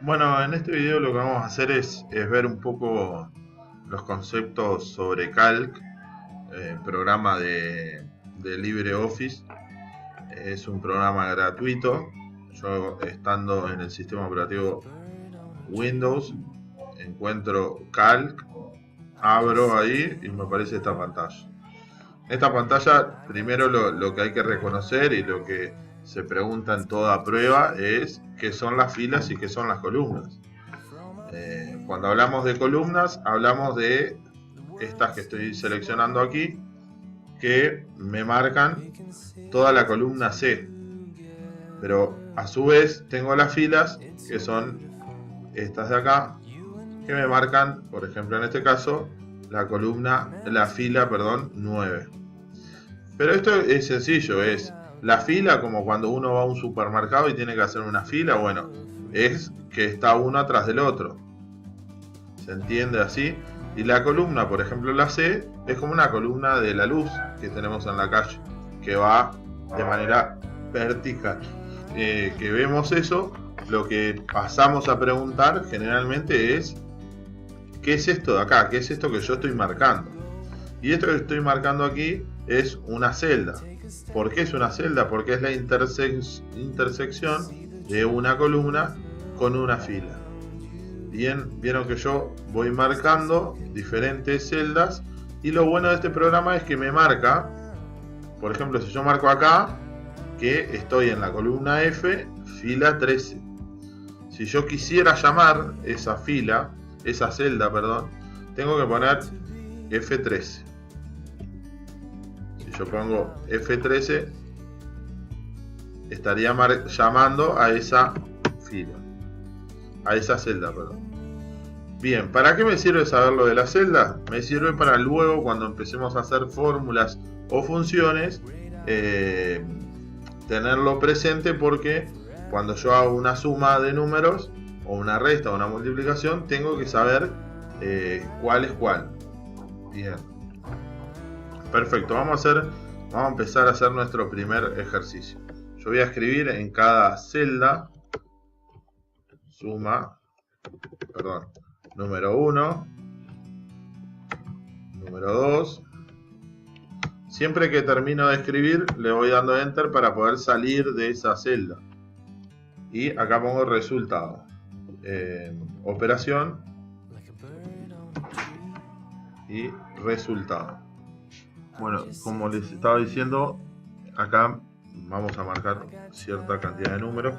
Bueno, en este video lo que vamos a hacer es ver un poco los conceptos sobre Calc, programa de LibreOffice. Es un programa gratuito. Yo, estando en el sistema operativo Windows, encuentro Calc, abro ahí y me aparece esta pantalla. Esta pantalla, primero lo que hay que reconocer y lo que se pregunta en toda prueba es qué son las filas y qué son las columnas. Cuando hablamos de columnas, hablamos de estas que estoy seleccionando aquí, que me marcan toda la columna C. Pero a su vez tengo las filas, que son estas de acá, que me marcan, por ejemplo en este caso, la fila, 9. Pero esto es sencillo, es la fila como cuando uno va a un supermercado y tiene que hacer una fila, bueno, es que está uno atrás del otro. ¿Se entiende así? Y la columna, por ejemplo la C, es como una columna de la luz que tenemos en la calle, que va de manera vertical. Que vemos eso, lo que pasamos a preguntar generalmente es ¿qué es esto de acá? ¿Qué es esto que yo estoy marcando? Y esto que estoy marcando aquí es una celda. ¿Por qué es una celda? Porque es la intersección de una columna con una fila. Bien, vieron que yo voy marcando diferentes celdas y lo bueno de este programa es que me marca, por ejemplo, si yo marco acá que estoy en la columna F, fila 13. Si yo quisiera llamar esa fila, esa celda, perdón, tengo que poner F13. Si yo pongo F13, estaría llamando a esa fila, a esa celda, perdón. Bien, ¿para qué me sirve saber lo de la celda? Me sirve para luego, cuando empecemos a hacer fórmulas o funciones, tenerlo presente, porque cuando yo hago una suma de números o una resta o una multiplicación, tengo que saber cuál es cuál. Bien, perfecto, vamos a empezar a hacer nuestro primer ejercicio. Yo voy a escribir en cada celda número 1, número 2. Siempre que termino de escribir le voy dando enter para poder salir de esa celda. Y acá pongo resultado. Operación y resultado. Bueno, como les estaba diciendo, acá vamos a marcar cierta cantidad de números.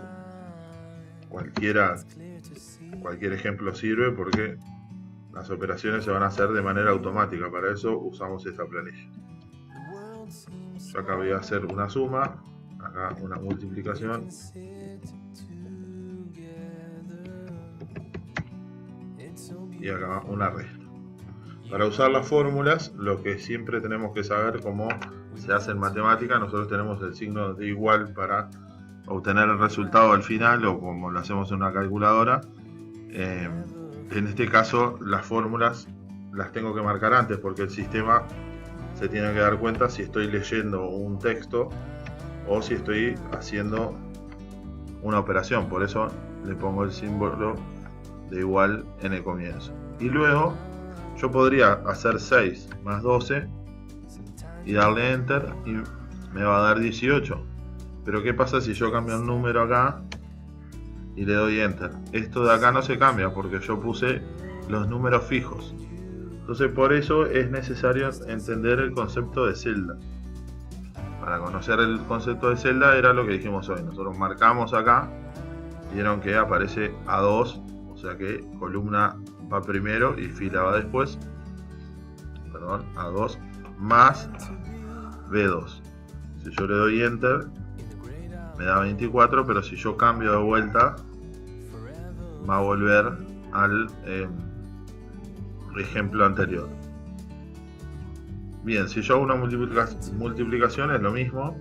Cualquier ejemplo sirve porque las operaciones se van a hacer de manera automática. Para eso usamos esta planilla. Yo acá voy a hacer una suma, acá una multiplicación y acá una resta. Para usar las fórmulas, lo que siempre tenemos que saber cómo se hace en matemática, nosotros tenemos el signo de igual para obtener el resultado al final, o como lo hacemos en una calculadora. En este caso las fórmulas las tengo que marcar antes, porque el sistema se tiene que dar cuenta si estoy leyendo un texto o si estoy haciendo una operación. Por eso le pongo el símbolo de igual en el comienzo. Y luego yo podría hacer 6 más 12 y darle enter y me va a dar 18. Pero ¿qué pasa si yo cambio el número acá y le doy enter? Esto de acá no se cambia porque yo puse los números fijos. Entonces por eso es necesario entender el concepto de celda. Para conocer el concepto de celda era lo que dijimos hoy. Nosotros marcamos acá, vieron que aparece A2, o sea que columna va primero y fila va después. Perdón, A2 más B2. Si yo le doy enter, me da 24, pero si yo cambio de vuelta, va a volver al ejemplo anterior. Bien, si yo hago una multiplicación es lo mismo.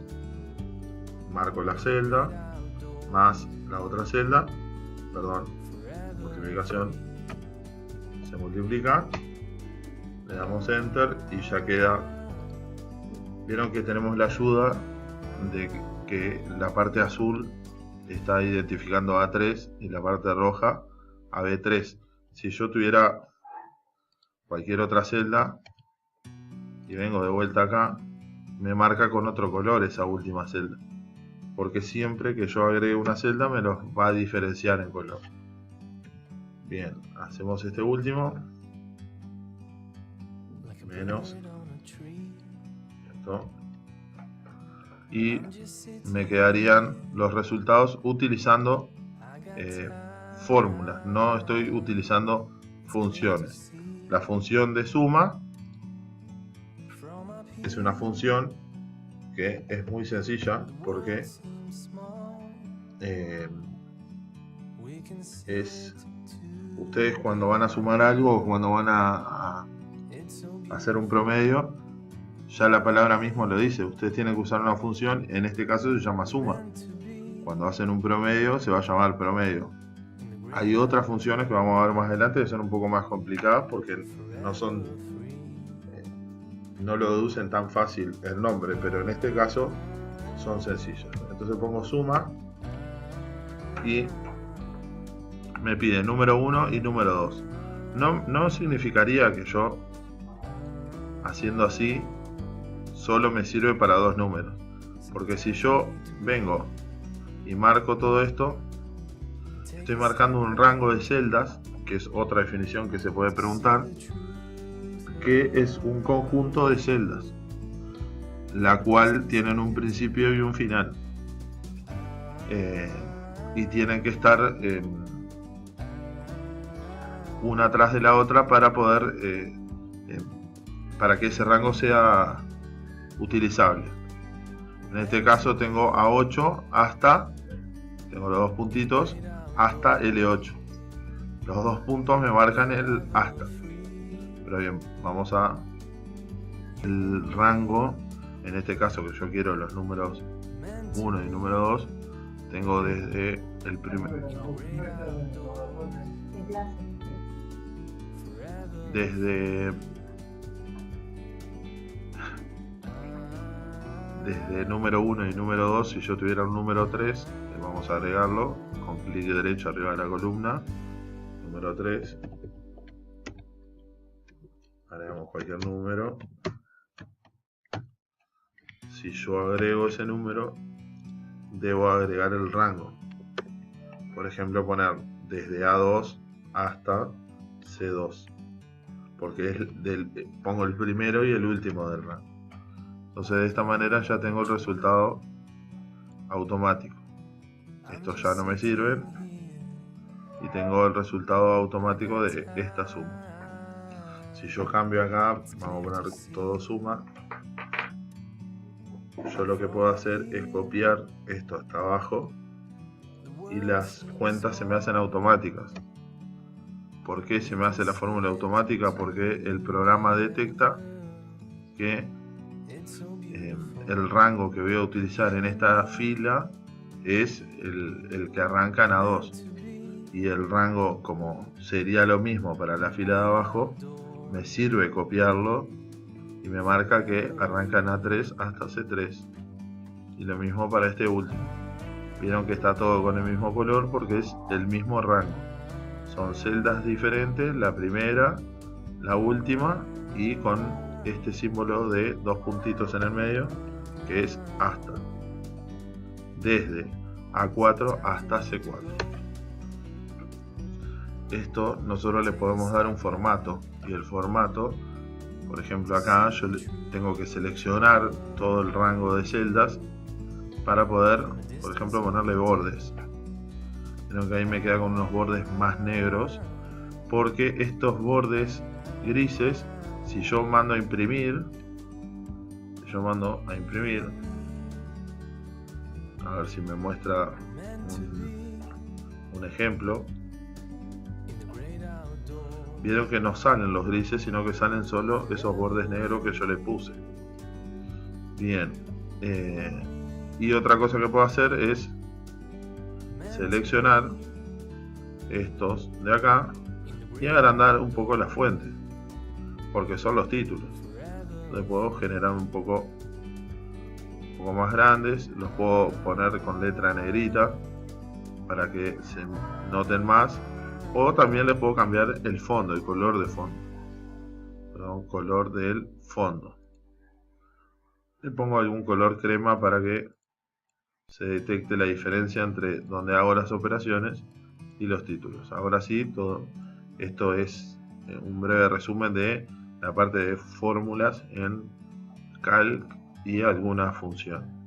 Marco la celda más la otra celda, perdón, multiplicación, se multiplica, le damos enter y ya queda. Vieron que tenemos la ayuda de que la parte azul está identificando A3 y la parte roja a B3. Si yo tuviera cualquier otra celda y vengo de vuelta acá, me marca con otro color esa última celda, porque siempre que yo agregue una celda me los va a diferenciar en color. Bien, hacemos este último, menos esto, y me quedarían los resultados utilizando fórmulas, no estoy utilizando funciones. La función de suma es una función que es muy sencilla porque ustedes cuando van a sumar algo o cuando van a hacer un promedio, ya la palabra mismo lo dice, ustedes tienen que usar una función, en este caso se llama suma. Cuando hacen un promedio se va a llamar promedio. Hay otras funciones que vamos a ver más adelante que son un poco más complicadas porque no lo deducen tan fácil el nombre, pero en este caso son sencillas. Entonces pongo suma y me pide número 1 y número 2. No significaría que yo haciendo así solo me sirve para dos números, porque si yo vengo y marco todo esto, estoy marcando un rango de celdas, que es otra definición que se puede preguntar, que es un conjunto de celdas, la cual tienen un principio y un final, y tienen que estar una atrás de la otra para poder para que ese rango sea utilizable. En este caso tengo A8 hasta, tengo los dos puntitos, hasta L8. Los dos puntos me marcan el hasta. Pero bien, vamos a el rango. En este caso que yo quiero los números 1 y número 2, tengo desde el primero. Desde número 1 y número 2, si yo tuviera un número 3, vamos a agregarlo con clic derecho arriba de la columna, número 3, agregamos cualquier número. Si yo agrego ese número, debo agregar el rango. Por ejemplo, poner desde A2 hasta C2, porque pongo el primero y el último del rango. Entonces de esta manera ya tengo el resultado automático. Estos ya no me sirven y tengo el resultado automático de esta suma. Si yo cambio acá, vamos a poner todo suma, yo lo que puedo hacer es copiar esto hasta abajo y las cuentas se me hacen automáticas. ¿Por qué se me hace la fórmula automática? Porque el programa detecta que el rango que voy a utilizar en esta fila es el que arranca en A2, y el rango, como sería lo mismo para la fila de abajo, me sirve copiarlo y me marca que arranca en A3 hasta C3, y lo mismo para este último. Vieron que está todo con el mismo color porque es el mismo rango, son celdas diferentes, la primera, la última, y con este símbolo de dos puntitos en el medio que es hasta, desde A4 hasta C4. Esto nosotros le podemos dar un formato, y el formato, por ejemplo acá yo tengo que seleccionar todo el rango de celdas para poder, por ejemplo, ponerle bordes. Creo que ahí me queda con unos bordes más negros, porque estos bordes grises, si yo mando a imprimir, a ver si me muestra un ejemplo. Vieron que no salen los grises, sino que salen solo esos bordes negros que yo le puse. Bien, y otra cosa que puedo hacer es seleccionar estos de acá y agrandar un poco la fuente, porque son los títulos. Entonces puedo generar un poco más grandes, los puedo poner con letra negrita para que se noten más, O también le puedo cambiar el fondo, el color de fondo. Perdón, color del fondo. Le pongo algún color crema para que se detecte la diferencia entre donde hago las operaciones y los títulos. Ahora sí, todo esto es un breve resumen de la parte de fórmulas en Calc y alguna función.